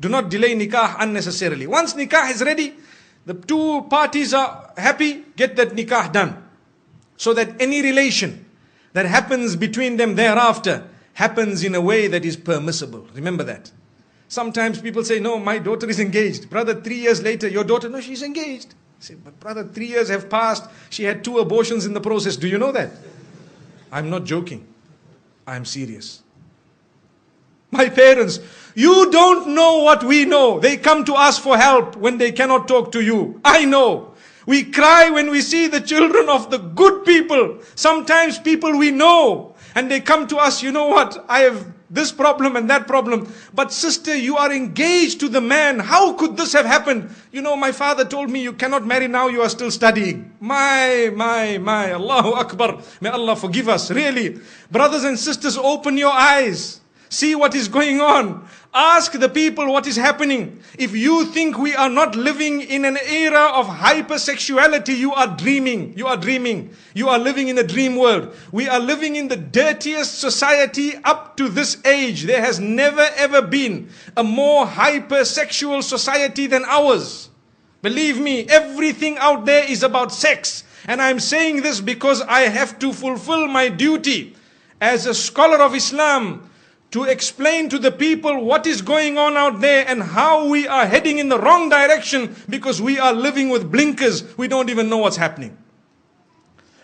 Do not delay nikah unnecessarily. Once nikah is ready, the two parties are happy, get that nikah done. So that any relation that happens between them thereafter happens in a way that is permissible. Remember that. Sometimes people say, no, my daughter is engaged. Brother, 3 years later, your daughter, no, she's engaged. I say, but brother, 3 years have passed. She had 2 abortions in the process. Do you know that? I'm not joking. I'm serious. My parents, you don't know what we know. They come to us for help when they cannot talk to you. I know. We cry when we see the children of the good people. Sometimes people we know. And they come to us, you know what? I have this problem and that problem. But sister, you are engaged to the man. How could this have happened? You know, my father told me you cannot marry now, you are still studying. My, Allahu Akbar. May Allah forgive us. Really. Brothers and sisters, open your eyes. See what is going on. Ask the people what is happening. If you think we are not living in an era of hypersexuality, you are dreaming. You are dreaming. You are living in a dream world. We are living in the dirtiest society up to this age. There has never ever been a more hypersexual society than ours. Believe me, everything out there is about sex. And I'm saying this because I have to fulfill my duty as a scholar of Islam, to explain to the people what is going on out there and how we are heading in the wrong direction because we are living with blinkers. We don't even know what's happening.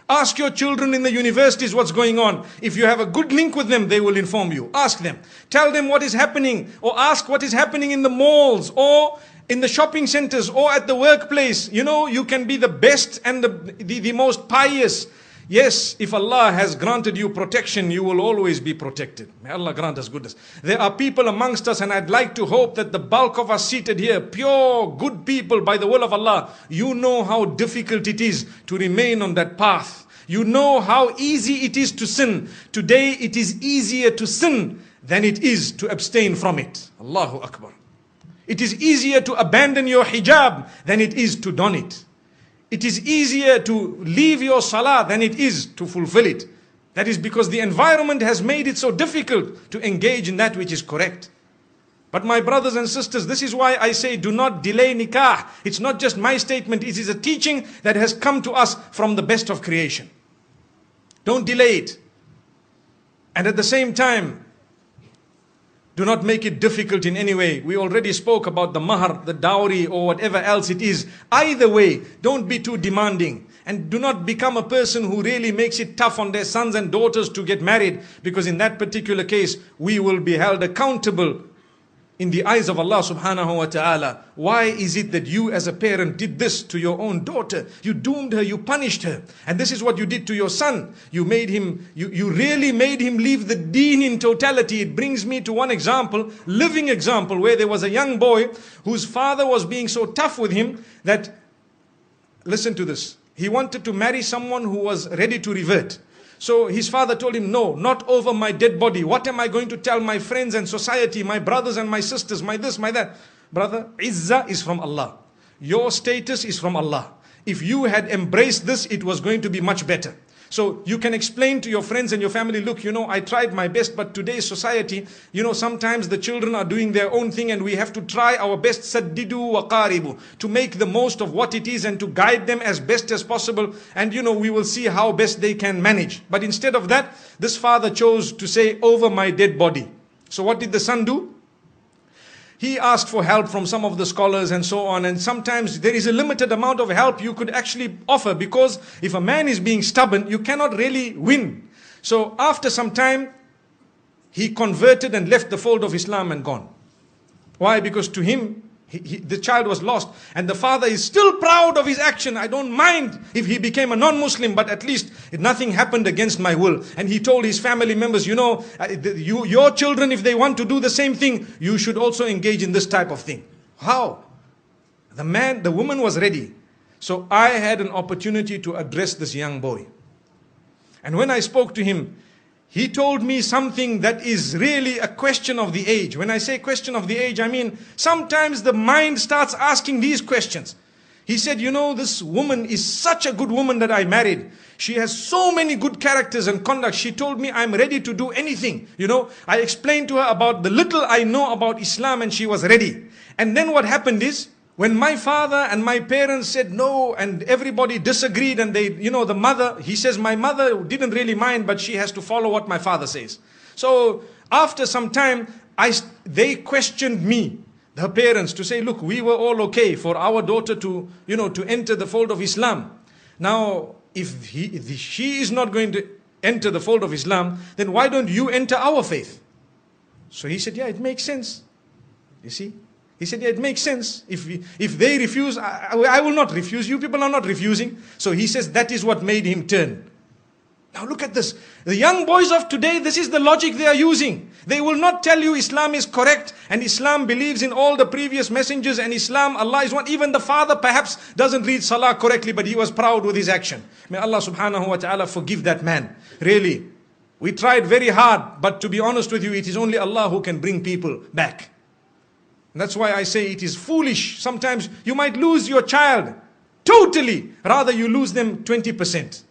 Ask your children in the universities what's going on. If you have a good link with them, they will inform you. Ask them. Tell them what is happening, or ask what is happening in the malls or in the shopping centers or at the workplace. You know, you can be the best and the most pious. Yes, if Allah has granted you protection, you will always be protected. May Allah grant us goodness. There are people amongst us, and I'd like to hope that the bulk of us seated here, pure, good people by the will of Allah, you know how difficult it is to remain on that path. You know how easy it is to sin. Today it is easier to sin than it is to abstain from it. Allahu Akbar. It is easier to abandon your hijab than it is to don it. It is easier to leave your salah than it is to fulfill it. That is because the environment has made it so difficult to engage in that which is correct. But my brothers and sisters, this is why I say do not delay nikah. It's not just my statement, it is a teaching that has come to us from the best of creation. Don't delay it. And at the same time, do not make it difficult in any way. We already spoke about the mahar, the dowry, or whatever else it is. Either way, don't be too demanding. And do not become a person who really makes it tough on their sons and daughters to get married. Because in that particular case, we will be held accountable in the eyes of Allah subhanahu wa ta'ala. Why is it that you as a parent did this to your own daughter? You doomed her, you punished her. And this is what you did to your son. You made him, you really made him leave the deen in totality. It brings me to one example, living example, where there was a young boy whose father was being so tough with him that, listen to this, he wanted to marry someone who was ready to revert. So his father told him, no, not over my dead body. What am I going to tell my friends and society, my brothers and my sisters, my this, my that? Brother, izzah is from Allah. Your status is from Allah. If you had embraced this, it was going to be much better. So you can explain to your friends and your family, look, you know, I tried my best, but today's society, you know, sometimes the children are doing their own thing and we have to try our best, saddidu wa qaribu, to make the most of what it is and to guide them as best as possible. And, you know, we will see how best they can manage. But instead of that, this father chose to say, over my dead body. So what did the son do? He asked for help from some of the scholars and so on. And sometimes there is a limited amount of help you could actually offer, because if a man is being stubborn, you cannot really win. So after some time, he converted and left the fold of Islam and gone. Why? Because to him, the child was lost. And the father is still proud of his action. I don't mind if he became a non-Muslim, but at least nothing happened against my will. And he told his family members, you know, your children, if they want to do the same thing, you should also engage in this type of thing. How? The woman was ready. So I had an opportunity to address this young boy. And when I spoke to him, he told me something that is really a question of the age. When I say question of the age, I mean sometimes the mind starts asking these questions. He said, you know, this woman is such a good woman that I married. She has so many good characters and conduct. She told me I'm ready to do anything. You know, I explained to her about the little I know about Islam and she was ready. And then what happened is, when my father and my parents said no and everybody disagreed and they, you know, the mother, he says my mother didn't really mind, but she has to follow what my father says. So after some time, they questioned me, her parents, to say, look, we were all okay for our daughter to, you know, to enter the fold of Islam. Now, if she is not going to enter the fold of Islam, then why don't you enter our faith? So he said, yeah, it makes sense. You see? He said, yeah, it makes sense. If they refuse, I will not refuse. You people are not refusing. So he says that is what made him turn. Now look at this. The young boys of today, this is the logic they are using. They will not tell you Islam is correct and Islam believes in all the previous messengers and Islam, Allah is one. Even the father perhaps doesn't read Salah correctly, but he was proud with his action. May Allah subhanahu wa ta'ala forgive that man. Really, we tried very hard, but to be honest with you, it is only Allah who can bring people back. And that's why I say it is foolish. Sometimes you might lose your child totally, rather you lose them 20%.